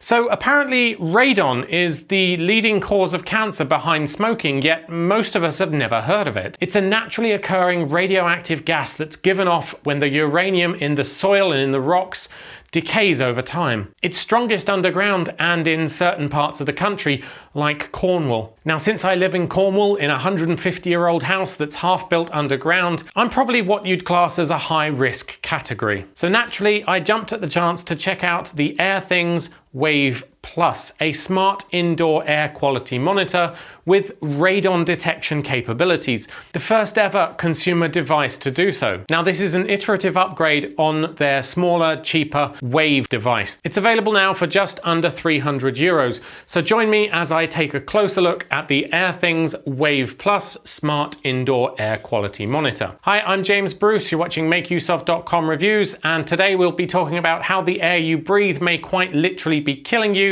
So apparently radon is the leading cause of cancer behind smoking, yet most of us have never heard of it. It's a naturally occurring radioactive gas that's given off when the uranium in the soil and in the rocks decays over time. It's strongest underground and in certain parts of the country, like Cornwall. Now, since I live in Cornwall in a 150-year-old house that's half built underground, I'm probably what you'd class as a high-risk category. So naturally, I jumped at the chance to check out the Airthings Wave Plus, a smart indoor air quality monitor with radon detection capabilities, the first ever consumer device to do so. Now, this is an iterative upgrade on their smaller, cheaper Wave device. It's available now for just under €300. So join me as I take a closer look at the Airthings Wave Plus smart indoor air quality monitor. Hi, I'm James Bruce. You're watching MakeUseOf.com reviews, and today we'll be talking about how the air you breathe may quite literally be killing you,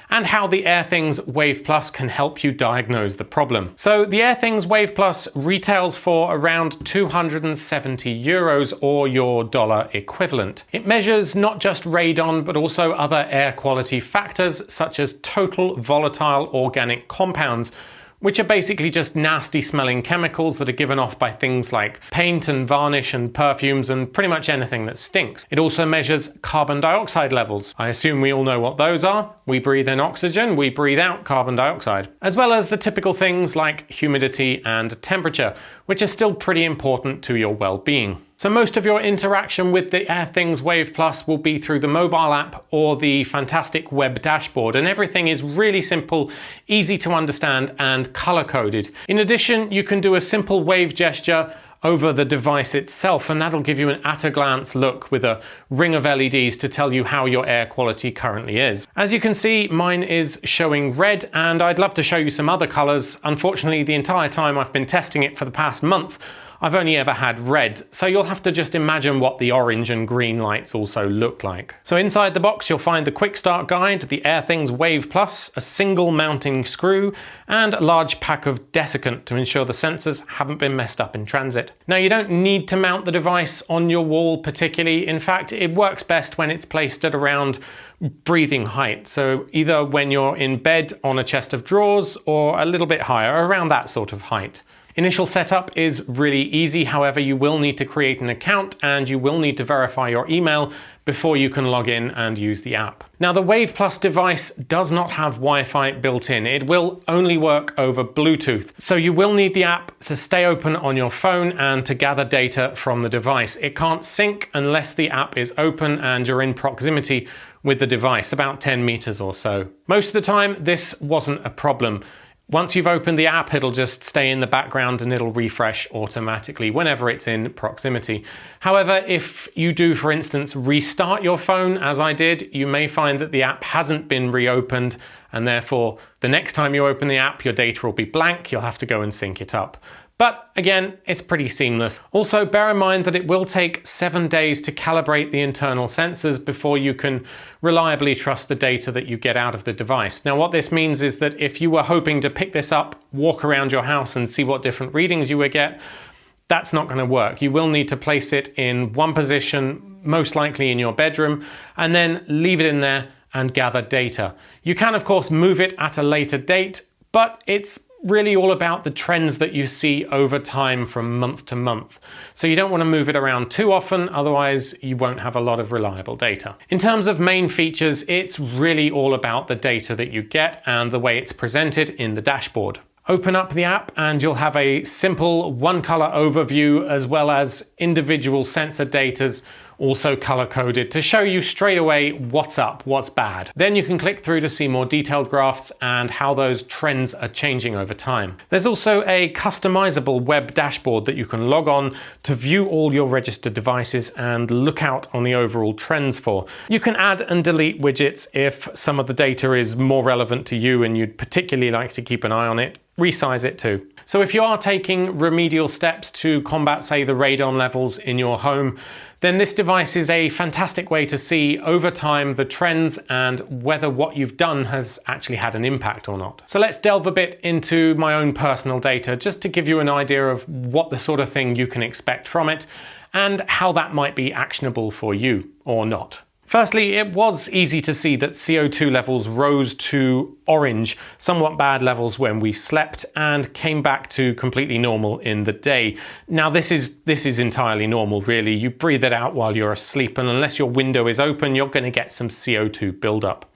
and how the Airthings Wave Plus can help you diagnose the problem. So the Airthings Wave Plus retails for around €270 or your dollar equivalent. It measures not just radon, but also other air quality factors such as total volatile organic compounds, which are basically just nasty smelling chemicals that are given off by things like paint and varnish and perfumes and pretty much anything that stinks. It also measures carbon dioxide levels. I assume we all know what those are. We breathe in oxygen, we breathe out carbon dioxide, as well as the typical things like humidity and temperature, which are still pretty important to your well-being. So most of your interaction with the Airthings Wave Plus will be through the mobile app or the fantastic web dashboard, and everything is really simple, easy to understand, and color-coded. In addition, you can do a simple wave gesture over the device itself, and that'll give you an at-a-glance look with a ring of LEDs to tell you how your air quality currently is. As you can see, mine is showing red, and I'd love to show you some other colors. Unfortunately, the entire time I've been testing it for the past month, I've only ever had red, so you'll have to just imagine what the orange and green lights also look like. So inside the box you'll find the quick start guide, the Airthings Wave Plus, a single mounting screw, and a large pack of desiccant to ensure the sensors haven't been messed up in transit. Now, you don't need to mount the device on your wall particularly. In fact, it works best when it's placed at around breathing height, so either when you're in bed on a chest of drawers or a little bit higher, around that sort of height. Initial setup is really easy, however you will need to create an account and you will need to verify your email before you can log in and use the app. Now, the Wave Plus device does not have Wi-Fi built in. It will only work over Bluetooth, so you will need the app to stay open on your phone and to gather data from the device. It can't sync unless the app is open and you're in proximity with the device, about 10 meters or so. Most of the time, this wasn't a problem. Once you've opened the app, it'll just stay in the background and it'll refresh automatically whenever it's in proximity. However, if you do, for instance, restart your phone, as I did, you may find that the app hasn't been reopened, and therefore the next time you open the app, your data will be blank. You'll have to go and sync it up. But again, it's pretty seamless. Also, bear in mind that it will take 7 days to calibrate the internal sensors before you can reliably trust the data that you get out of the device. Now, what this means is that if you were hoping to pick this up, walk around your house and see what different readings you would get, that's not going to work. You will need to place it in one position, most likely in your bedroom, and then leave it in there and gather data. You can, of course, move it at a later date, but it's really all about the trends that you see over time from month to month. So you don't want to move it around too often, otherwise you won't have a lot of reliable data. In terms of main features, it's really all about the data that you get and the way it's presented in the dashboard. Open up the app and you'll have a simple one-color overview as well as individual sensor datas, also color-coded, to show you straight away what's up, what's bad. Then you can click through to see more detailed graphs and how those trends are changing over time. There's also a customizable web dashboard that you can log on to view all your registered devices and look out on the overall trends for. You can add and delete widgets if some of the data is more relevant to you and you'd particularly like to keep an eye on it. Resize it too. So if you are taking remedial steps to combat, say, the radon levels in your home, then this device is a fantastic way to see over time the trends and whether what you've done has actually had an impact or not. So let's delve a bit into my own personal data just to give you an idea of what the sort of thing you can expect from it and how that might be actionable for you or not. Firstly, it was easy to see that CO2 levels rose to orange, somewhat bad levels when we slept, and came back to completely normal in the day. Now this is entirely normal really. You breathe it out while you're asleep, and unless your window is open, you're going to get some CO2 buildup.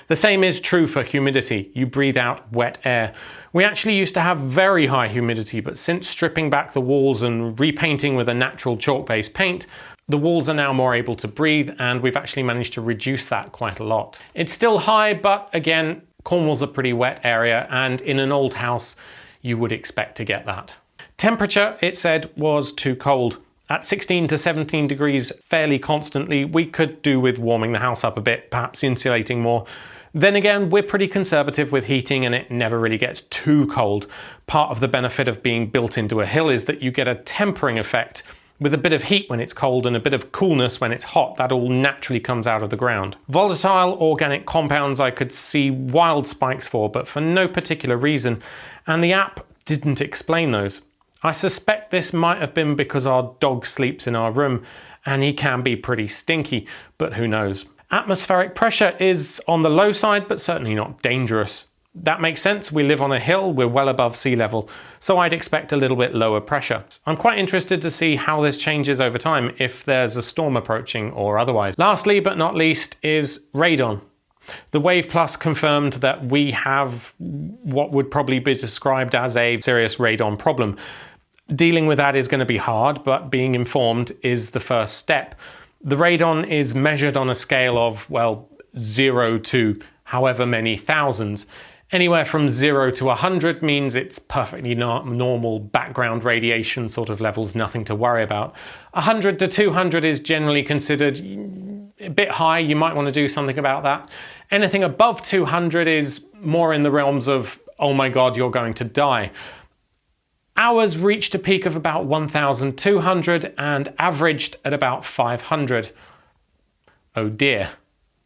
The same is true for humidity. You breathe out wet air. We actually used to have very high humidity, but since stripping back the walls and repainting with a natural chalk-based paint, the walls are now more able to breathe, and we've actually managed to reduce that quite a lot. It's still high, but again, Cornwall's a pretty wet area, and in an old house, you would expect to get that. Temperature, it said, was too cold. At 16 to 17 degrees fairly constantly, we could do with warming the house up a bit, perhaps insulating more. Then again, we're pretty conservative with heating and it never really gets too cold. Part of the benefit of being built into a hill is that you get a tempering effect. With a bit of heat when it's cold and a bit of coolness when it's hot, that all naturally comes out of the ground. Volatile organic compounds I could see wild spikes for, but for no particular reason, and the app didn't explain those. I suspect this might have been because our dog sleeps in our room and he can be pretty stinky, but who knows. Atmospheric pressure is on the low side, but certainly not dangerous. That makes sense. We live on a hill, we're well above sea level, so I'd expect a little bit lower pressure. I'm quite interested to see how this changes over time, if there's a storm approaching or otherwise. Lastly but not least is radon. The Wave Plus confirmed that we have what would probably be described as a serious radon problem. Dealing with that is going to be hard, but being informed is the first step. The radon is measured on a scale of, well, 0 to however many thousands. Anywhere from 0 to 100 means it's perfectly normal background radiation sort of levels, nothing to worry about. 100 to 200 is generally considered a bit high, you might want to do something about that. Anything above 200 is more in the realms of, oh my god, you're going to die. Ours reached a peak of about 1,200 and averaged at about 500. Oh dear.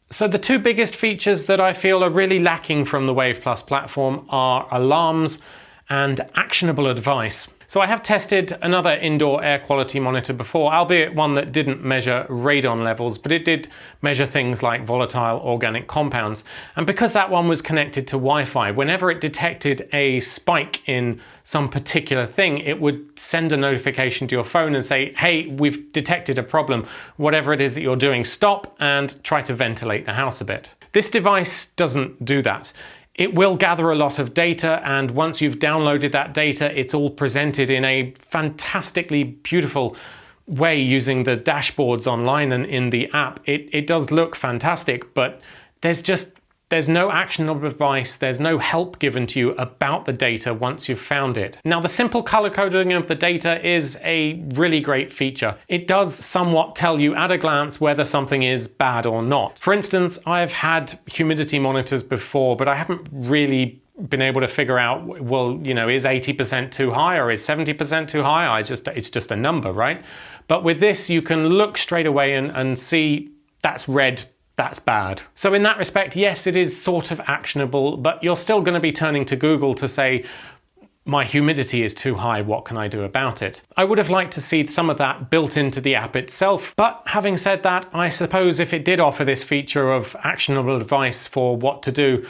So the two biggest features that I feel are really lacking from the Wave Plus platform are alarms and actionable advice. So I have tested another indoor air quality monitor before, albeit one that didn't measure radon levels, but it did measure things like volatile organic compounds. And because that one was connected to Wi-Fi, whenever it detected a spike in some particular thing, it would send a notification to your phone and say, hey, we've detected a problem. Whatever it is that you're doing, stop and try to ventilate the house a bit. This device doesn't do that. It will gather a lot of data, and once you've downloaded that data, it's all presented in a fantastically beautiful way using the dashboards online and in the app. It does look fantastic, but there's no actionable advice, there's no help given to you about the data once you've found it. Now, the simple color coding of the data is a really great feature. It does somewhat tell you at a glance whether something is bad or not. For instance, I've had humidity monitors before, but I haven't really been able to figure out, well, you know, is 80% too high or is 70% too high? It's just a number, right? But with this, you can look straight away and see that's red, that's bad. So in that respect, yes, it is sort of actionable, but you're still going to be turning to Google to say, my humidity is too high, what can I do about it? I would have liked to see some of that built into the app itself, but having said that, I suppose if it did offer this feature of actionable advice for what to do,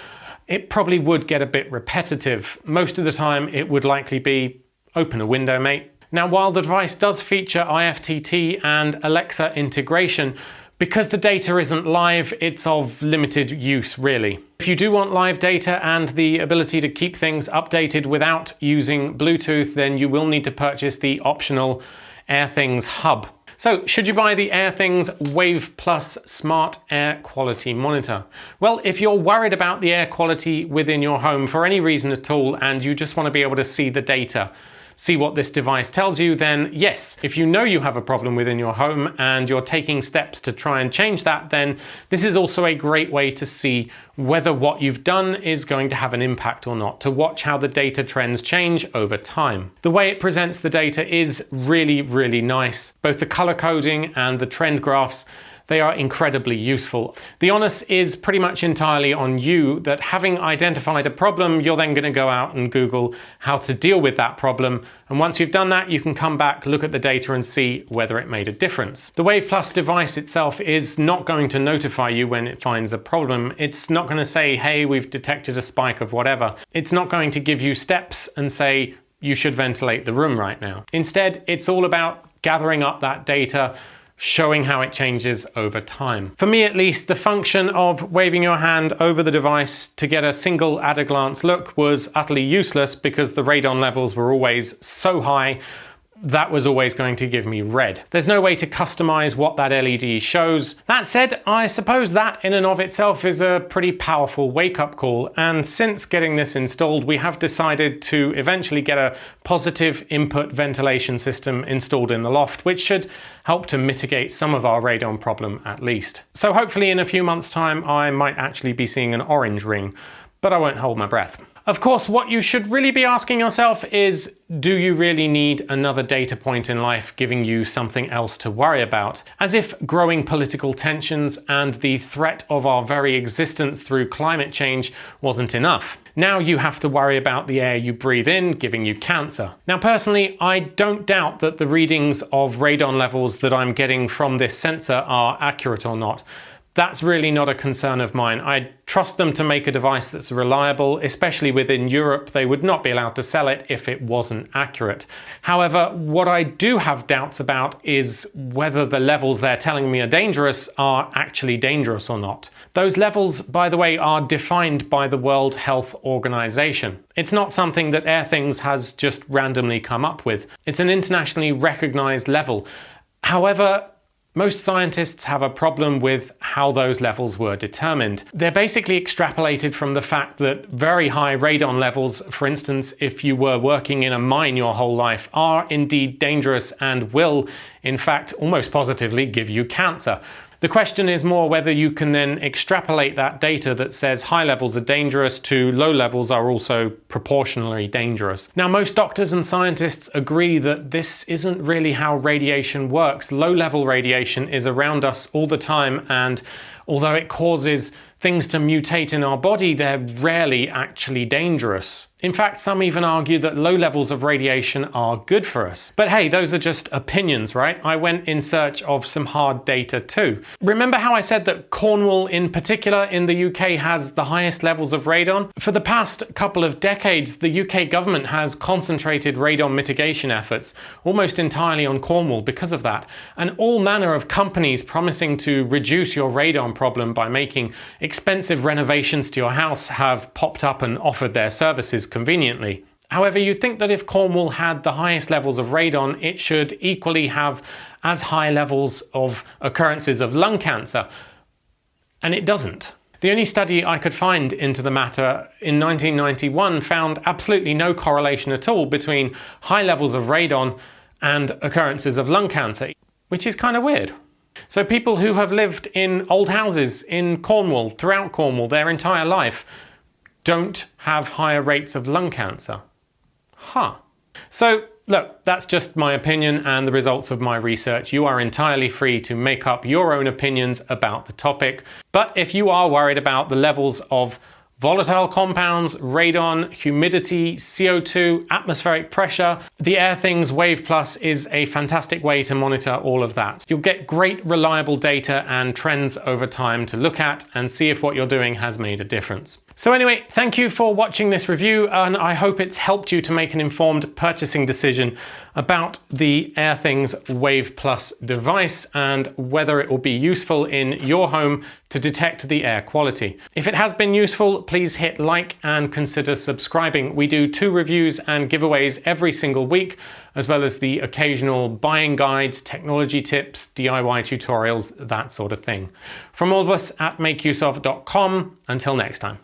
it probably would get a bit repetitive. Most of the time, it would likely be, open a window, mate. Now, while the device does feature IFTT and Alexa integration, because the data isn't live, it's of limited use, really. If you do want live data and the ability to keep things updated without using Bluetooth, then you will need to purchase the optional Airthings hub. So, should you buy the Airthings Wave Plus Smart Air Quality Monitor? Well, if you're worried about the air quality within your home for any reason at all, and you just want to be able to see the data, see what this device tells you, then yes. If you know you have a problem within your home and you're taking steps to try and change that, then this is also a great way to see whether what you've done is going to have an impact or not, to watch how the data trends change over time. The way it presents the data is really, really nice. Both the color coding and the trend graphs, they are incredibly useful. The onus is pretty much entirely on you, that having identified a problem, you're then going to go out and Google how to deal with that problem. And once you've done that, you can come back, look at the data and see whether it made a difference. The Wave Plus device itself is not going to notify you when it finds a problem. It's not going to say, hey, we've detected a spike of whatever. It's not going to give you steps and say, you should ventilate the room right now. Instead, it's all about gathering up that data, showing how it changes over time. For me at least, the function of waving your hand over the device to get a single at-a-glance look was utterly useless because the radon levels were always so high. That was always going to give me red. There's no way to customize what that LED shows. That said, I suppose that in and of itself is a pretty powerful wake-up call, and since getting this installed, we have decided to eventually get a positive input ventilation system installed in the loft, which should help to mitigate some of our radon problem at least. So hopefully in a few months' time, I might actually be seeing an orange ring, but I won't hold my breath. Of course, what you should really be asking yourself is, do you really need another data point in life giving you something else to worry about? As if growing political tensions and the threat of our very existence through climate change wasn't enough. Now you have to worry about the air you breathe in giving you cancer. Now personally, I don't doubt that the readings of radon levels that I'm getting from this sensor are accurate or not. That's really not a concern of mine. I trust them to make a device that's reliable, especially within Europe. They would not be allowed to sell it if it wasn't accurate. However, what I do have doubts about is whether the levels they're telling me are dangerous are actually dangerous or not. Those levels, by the way, are defined by the World Health Organization. It's not something that Airthings has just randomly come up with. It's an internationally recognized level. However, most scientists have a problem with how those levels were determined. They're basically extrapolated from the fact that very high radon levels, for instance, if you were working in a mine your whole life, are indeed dangerous and will, in fact, almost positively give you cancer. The question is more whether you can then extrapolate that data that says high levels are dangerous to low levels are also proportionally dangerous. Now, most doctors and scientists agree that this isn't really how radiation works. Low-level radiation is around us all the time, and although it causes things to mutate in our body, they're rarely actually dangerous. In fact, some even argue that low levels of radiation are good for us. But hey, those are just opinions, right? I went in search of some hard data too. Remember how I said that Cornwall in particular in the UK has the highest levels of radon? For the past couple of decades, the UK government has concentrated radon mitigation efforts almost entirely on Cornwall because of that. And all manner of companies promising to reduce your radon problem by making expensive renovations to your house have popped up and offered their services conveniently. However, you'd think that if Cornwall had the highest levels of radon, it should equally have as high levels of occurrences of lung cancer, and it doesn't. The only study I could find into the matter in 1991 found absolutely no correlation at all between high levels of radon and occurrences of lung cancer, which is kind of weird. So people who have lived in old houses in Cornwall, throughout Cornwall, their entire life, don't have higher rates of lung cancer. So look, that's just my opinion and the results of my research. You are entirely free to make up your own opinions about the topic. But if you are worried about the levels of volatile compounds, radon, humidity, CO2, atmospheric pressure, the Airthings Wave Plus is a fantastic way to monitor all of that. You'll get great reliable data and trends over time to look at and see if what you're doing has made a difference. So anyway, thank you for watching this review, and I hope it's helped you to make an informed purchasing decision about the Airthings Wave Plus device and whether it will be useful in your home to detect the air quality. If it has been useful, please hit like and consider subscribing. We do 2 reviews and giveaways every single week, as well as the occasional buying guides, technology tips, DIY tutorials, that sort of thing. From all of us at makeuseof.com, until next time.